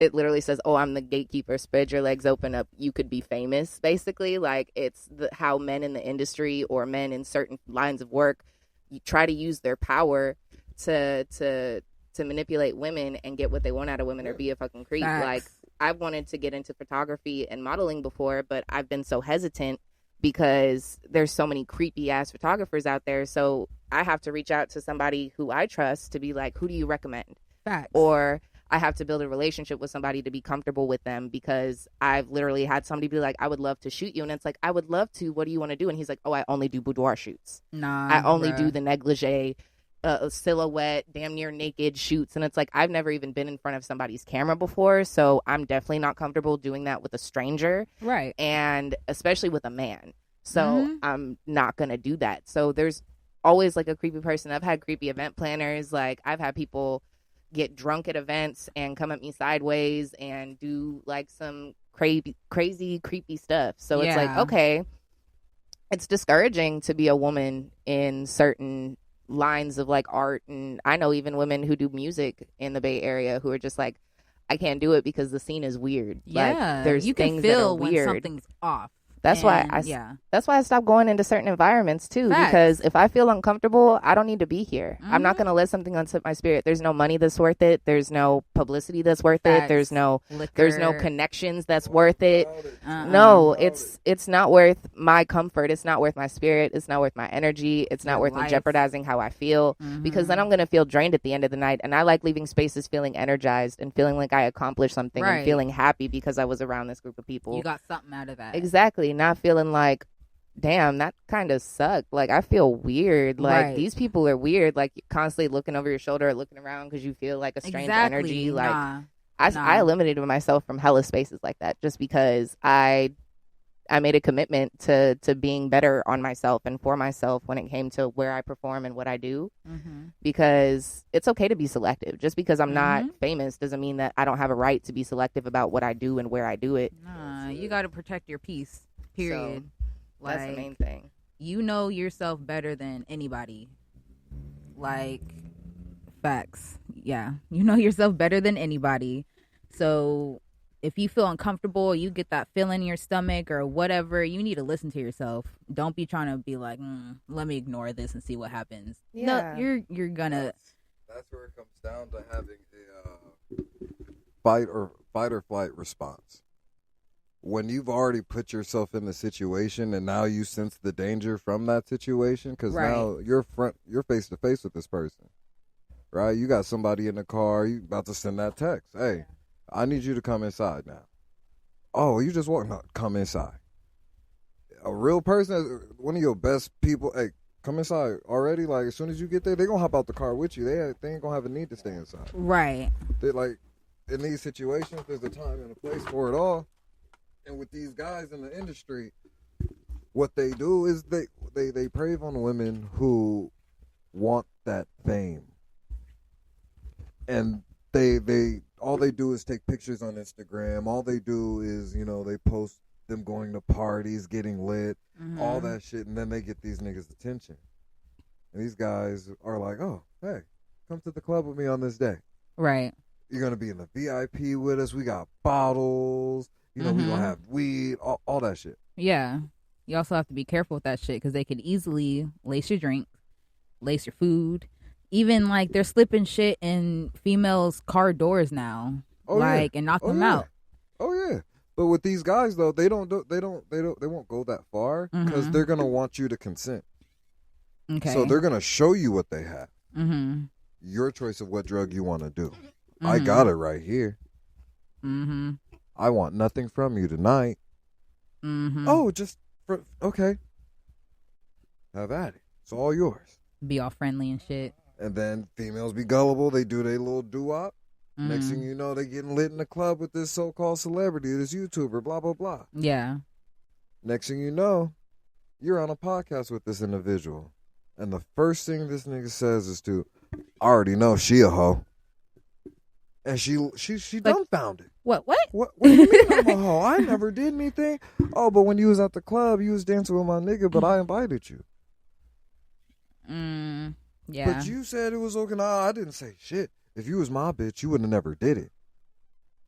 it literally says, oh, I'm the gatekeeper, spread your legs open up, you could be famous, basically. Like, it's how men in the industry or men in certain lines of work try to use their power to manipulate women and get what they want out of women or be a fucking creep. Facts. Like, I've wanted to get into photography and modeling before, but I've been so hesitant because there's so many creepy ass photographers out there. So I have to reach out to somebody who I trust to be like, who do you recommend? Facts. Or I have to build a relationship with somebody to be comfortable with them, because I've literally had somebody be like, I would love to shoot you. And it's like, I would love to. What do you want to do? And he's like, oh, I only do boudoir shoots. Nah, I only bruh. do the negligee, silhouette, damn near naked shoots. And it's like, I've never even been in front of somebody's camera before. So I'm definitely not comfortable doing that with a stranger. Right. And especially with a man. So I'm not going to do that. So there's always like a creepy person. I've had creepy event planners. Like, I've had people get drunk at events and come at me sideways and do like some crazy creepy stuff. So it's like, okay, it's discouraging to be a woman in certain lines of like art. And I know even women who do music in the Bay Area who are just like, I can't do it because the scene is weird. Yeah, like, there's you can things feel that are when weird. something's off. That's why I stopped going into certain environments too. Facts. Because if I feel uncomfortable, I don't need to be here. I'm not going to let something unset my spirit. There's no money that's worth it. There's no publicity that's worth Facts. it. There's no Liquor. connections that's worth it. No, it's not worth my comfort. It's not worth my spirit. It's not worth my energy. It's not worth me jeopardizing how I feel, because then I'm going to feel drained at the end of the night. And I like leaving spaces feeling energized and feeling like I accomplished something and feeling happy because I was around this group of people. You got something out of that. Exactly. Not feeling like, damn, that kind of sucked. Like, I feel weird. Like, these people are weird. Like, you're constantly looking over your shoulder or looking around because you feel like a strange energy. Like, I eliminated myself from hella spaces like that just because I made a commitment to being better on myself and for myself when it came to where I perform and what I do. Because it's okay to be selective. Just because I'm not famous doesn't mean that I don't have a right to be selective about what I do and where I do it. Nah, you got to protect your peace. Period. So, that's the main thing. You know yourself better than anybody. Like, facts. Yeah. You know yourself better than anybody. So if you feel uncomfortable, you get that feeling in your stomach or whatever, you need to listen to yourself. Don't be trying to be like, let me ignore this and see what happens. Yeah. No, you're gonna. That's where it comes down to having a fight or flight response. When you've already put yourself in the situation and now you sense the danger from that situation, because now you're face to face with this person, right? You got somebody in the car, you about to send that text. Hey, I need you to come inside now. Oh, you just walk? No, come inside. A real person, one of your best people, hey, come inside already. Like, as soon as you get there, they're going to hop out the car with you. They ain't going to have a need to stay inside. Right. They're like, in these situations, there's a time and a place for it all. And with these guys in the industry, what they do is they prey on women who want that fame. And they all they do is take pictures on Instagram. All they do is, they post them going to parties, getting lit, all that shit, and then they get these niggas' attention. And these guys are like, oh, hey, come to the club with me on this day. Right. You're going to be in the VIP with us. We got bottles. We going to have weed, all that shit. Yeah. You also have to be careful with that shit because they could easily lace your drink, lace your food. Even, like, they're slipping shit in females' car doors now. And knock them out. Oh, yeah. But with these guys, though, they won't go that far because they're going to want you to consent. Okay. So they're going to show you what they have. Your choice of what drug you want to do. I got it right here. I want nothing from you tonight. Oh, okay. Have at it. It's all yours. Be all friendly and shit. And then females be gullible. They do their little doo-wop. Next thing you know, they getting lit in the club with this so-called celebrity, this YouTuber, blah, blah, blah. Yeah. Next thing you know, you're on a podcast with this individual. And the first thing this nigga says is I already know she a hoe. And she dumbfounded. What do you mean I'm a hoe? I never did anything. Oh, but when you was at the club, you was dancing with my nigga, but I invited you. Yeah. But you said it was okay. Nah, I didn't say shit. If you was my bitch, you would have never did it.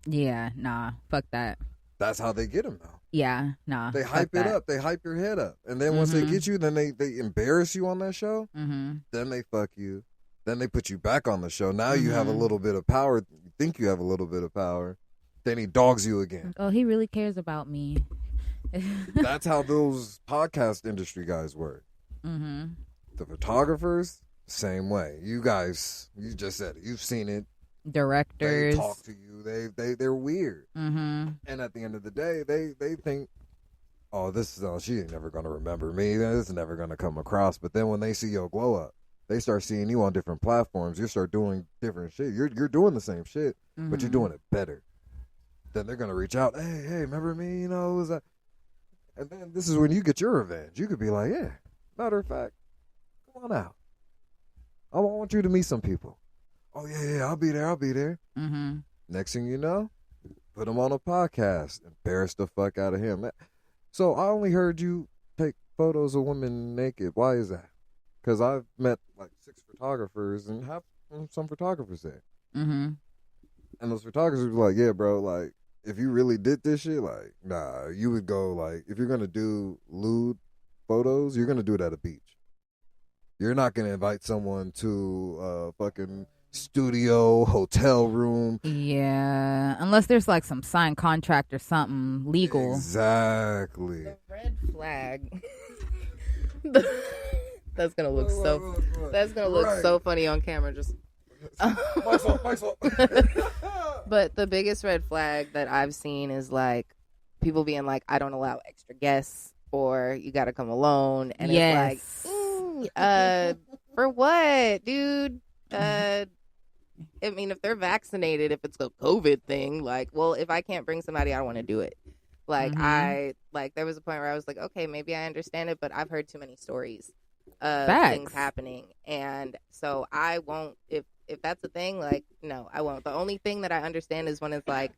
Yeah, nah, fuck that. That's how they get them now. Yeah, nah. They hype it up. They hype your head up. And then once they get you, then they embarrass you on that show. Mm-hmm. Then they fuck you. Then they put you back on the show. Now you have a little bit of power. You think you have a little bit of power. Then he dogs you again. Oh, he really cares about me. That's how those podcast industry guys work. Mm-hmm. The photographers, same way. You guys, you just said it. You've seen it. Directors. They talk to you. They're weird. Mm-hmm. And at the end of the day, they think, oh, she ain't never gonna remember me. This is never gonna come across. But then when they see your glow up, they start seeing you on different platforms. You start doing different shit. You're doing the same shit, but you're doing it better. Then they're gonna reach out. Hey, remember me? You know, was that? And then this is when you get your revenge. You could be like, yeah. Matter of fact, come on out. I want you to meet some people. Oh yeah, I'll be there. Mm-hmm. Next thing you know, put him on a podcast. Embarrass the fuck out of him. So I only heard you take photos of women naked. Why is that? Because I've met like 6 photographers and have some photographers there. Mm-hmm. And those photographers were like, yeah, bro, like, if you really did this shit, like, nah, you would go, like, if you're going to do lewd photos, you're going to do it at a beach. You're not going to invite someone to a fucking studio, hotel room. Yeah, unless there's like some signed contract or something legal. Exactly. The red flag. That's gonna look That's gonna look so funny on camera. Just. My fault. But the biggest red flag that I've seen is like people being like, I don't allow extra guests, or you got to come alone, and it's like, for what, dude? I mean, if they're vaccinated, if it's a COVID thing, like, well, if I can't bring somebody, I don't want to do it. Like, there was a point where I was like, okay, maybe I understand it, but I've heard too many stories of things happening. And so I won't, if that's a thing, like, no, I won't. The only thing that I understand is when it's like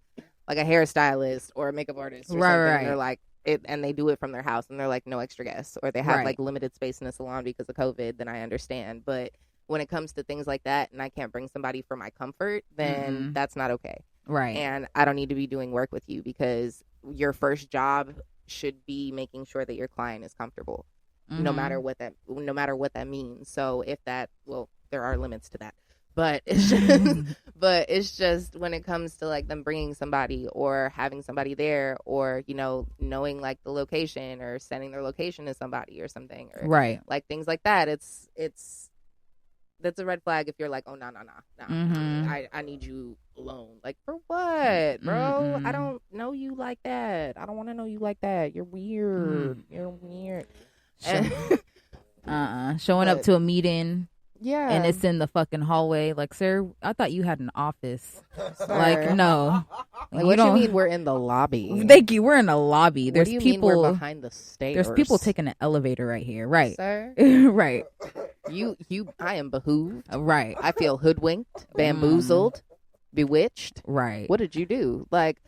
a hairstylist or a makeup artist or something. And they're like, and they do it from their house and they're like, no extra guests, or they have like limited space in the salon because of COVID, then I understand. But when it comes to things like that and I can't bring somebody for my comfort, then that's not okay. Right. And I don't need to be doing work with you, because your first job should be making sure that your client is comfortable, no matter what that means. So if that, well, there are limits to that, but it's just when it comes to like them bringing somebody or having somebody there, or, you know, knowing like the location or sending their location to somebody or something, or like things like that. That's a red flag if you're like, oh, no. I need you alone. Like, for what, bro? I don't know you like that. I don't want to know you like that. You're weird. You're weird. Showing up to a meeting. Yeah. And it's in the fucking hallway. Like, sir, I thought you had an office. Like, no. Like, what do you mean we're in the lobby? Thank you. We're in a lobby. There's people mean we're behind the stairs? There's people taking an elevator right here. Right. Sir? Right. I am behooved. Right. I feel hoodwinked, bamboozled, bewitched. Right. What did you do? Like,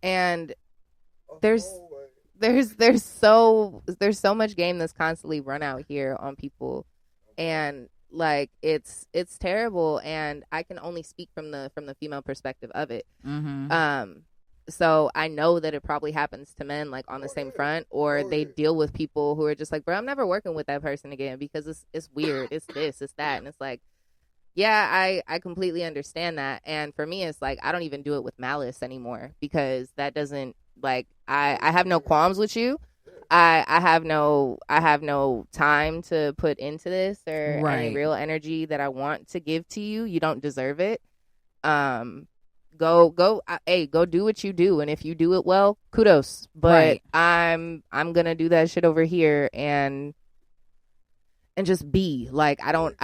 and there's so much game that's constantly run out here on people, and like it's terrible. And I can only speak from the female perspective of it. So I know that it probably happens to men, like on the same front, or they deal with people who are just like, bro, I'm never working with that person again because it's weird, it's this, it's that. And it's like, yeah, I completely understand that. And for me, it's like, I don't even do it with malice anymore, because that doesn't, like, I have no qualms with you. I have no time to put into this, or any real energy that I want to give to you. You don't deserve it. Go do what you do, and if you do it well, kudos. But I'm gonna do that shit over here and just be like, I don't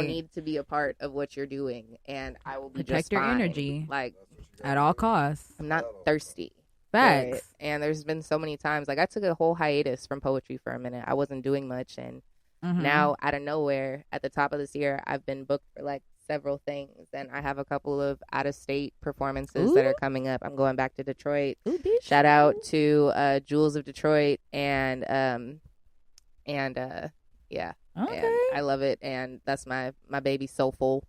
need to be a part of what you're doing, and I will be protect just your fine. energy, like, at all costs. I'm not thirsty. Facts. Right? And there's been so many times, like, I took a whole hiatus from poetry for a minute. I wasn't doing much, and now out of nowhere, at the top of this year, I've been booked for like several things, and I have a couple of out-of-state performances that are coming up. I'm going back to Detroit. Shout out to Jewels of Detroit, and yeah, and I love it, and that's my baby. Soulful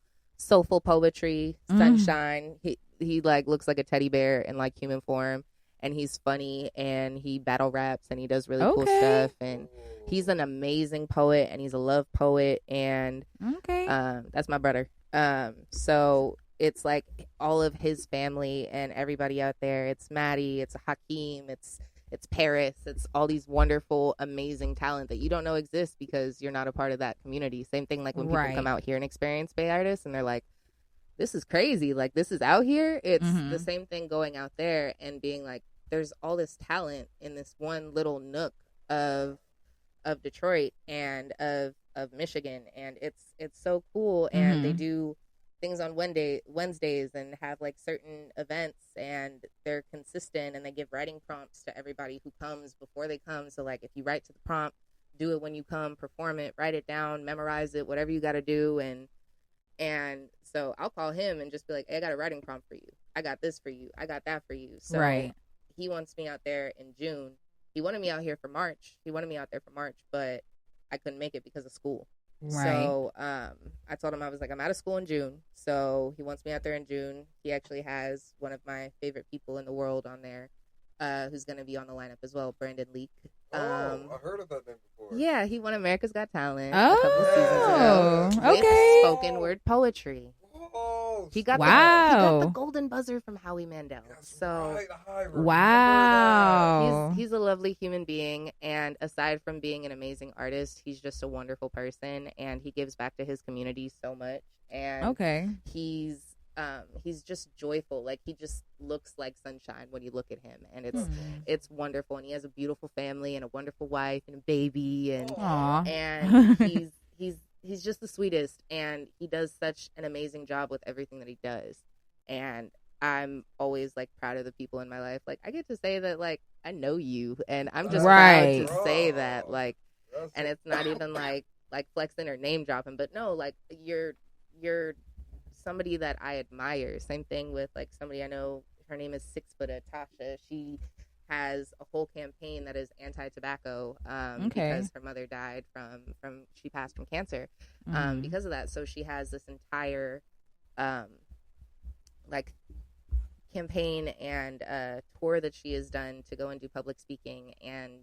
poetry, sunshine. he like looks like a teddy bear in like human form, and he's funny, and he battle raps, and he does really cool stuff, and he's an amazing poet, and he's a love poet, and that's my brother. So it's like all of his family and everybody out there. It's Maddie, it's Hakeem, it's Paris, it's all these wonderful, amazing talent that you don't know exists because you're not a part of that community. Same thing like when people come out here and experience Bay artists, and they're like, this is crazy, like this is out here. It's the same thing going out there and being like, there's all this talent in this one little nook of Detroit and of Michigan, and it's so cool. And they do things on Wednesdays and have like certain events, and they're consistent, and they give writing prompts to everybody who comes before they come. So like if you write to the prompt, do it when you come, perform it, write it down, memorize it, whatever you got to do. And so I'll call him and just be like, hey, I got a writing prompt for you, I got this for you, I got that for you. So he wants me out there in June. He wanted me out there for March, but I couldn't make it because of school. So I told him, I was like, I'm out of school in June. So he wants me out there in June. He actually has one of my favorite people in the world on there, who's going to be on the lineup as well, Brandon Leak. I heard of that name before. Yeah, he won America's Got Talent a couple seasons ago with spoken word poetry. He got the golden buzzer from Howie Mandel. He's a lovely human being, and aside from being an amazing artist, he's just a wonderful person, and he gives back to his community so much. And he's just joyful. Like he just looks like sunshine when you look at him, and it's wonderful. And he has a beautiful family and a wonderful wife and a baby, and he's just the sweetest, and he does such an amazing job with everything that he does. And I'm always like proud of the people in my life. Like I get to say that like I know you, and I'm just proud to say that, like, and it's not even like flexing or name dropping, but no, like you're somebody that I admire. Same thing with like somebody I know, her name is 6 Foot Tasha. She has a whole campaign that is anti-tobacco because her mother died from she passed from cancer because of that. So she has this entire like campaign and tour that she has done to go and do public speaking and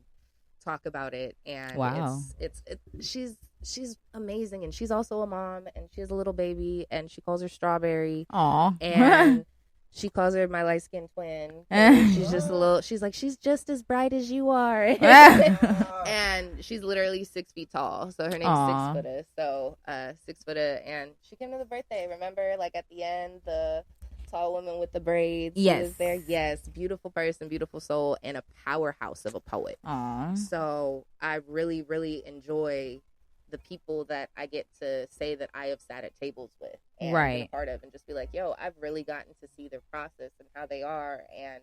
talk about it. And she's amazing, and she's also a mom, and she has a little baby, and she calls her Strawberry. And she calls her my light-skinned twin. She's just she's like, she's just as bright as you are. And she's literally 6 feet tall. So her name's 6 Foot. So 6 Foot. And she came to the birthday. Remember, like at the end, the tall woman with the braids. Yes. Was there. Yes. Beautiful person, beautiful soul, and a powerhouse of a poet. So I really, really enjoy the people that I get to say that I have sat at tables with and been a part of, and just be like, yo, I've really gotten to see their process and how they are, and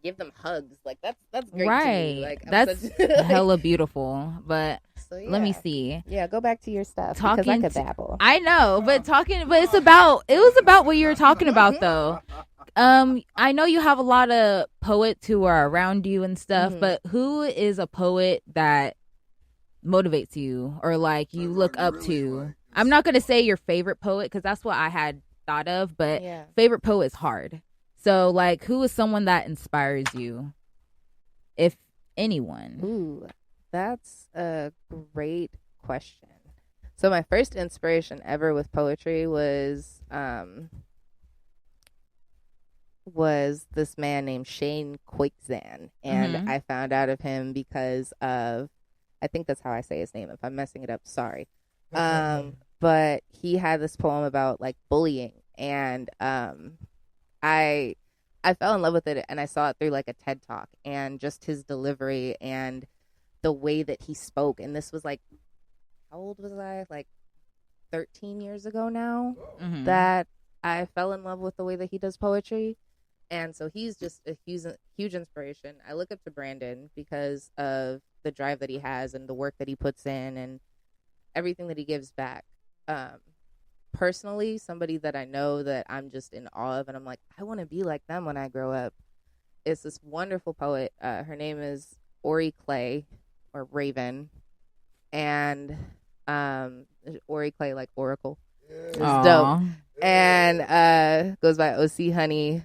give them hugs. Like that's great to me. Like that's hella beautiful. But let me see. Yeah, go back to your stuff because I could babble. I know, but it was about what you were talking about though. I know you have a lot of poets who are around you and stuff, but who is a poet that motivates you or like you look up to? I'm not gonna say your favorite poet because that's what I had thought of, but favorite poet is hard. So like, who is someone that inspires you, if anyone? Ooh, that's a great question. So my first inspiration ever with poetry was this man named Shane Quakezan, and I found out of him because of, I think that's how I say his name. If I'm messing it up, sorry. But he had this poem about like bullying, and I fell in love with it, and I saw it through like a TED Talk, and just his delivery and the way that he spoke. And this was like, how old was I? Like 13 years ago now that I fell in love with the way that he does poetry. And so he's just a huge inspiration. I look up to Brandon because of the drive that he has and the work that he puts in and everything that he gives back. Personally, somebody that I know that I'm just in awe of, and I'm like, I want to be like them when I grow up, is this wonderful poet. Her name is Ori Clay, or Raven, and Ori Clay, like Oracle. It's dope. and goes by OC Honey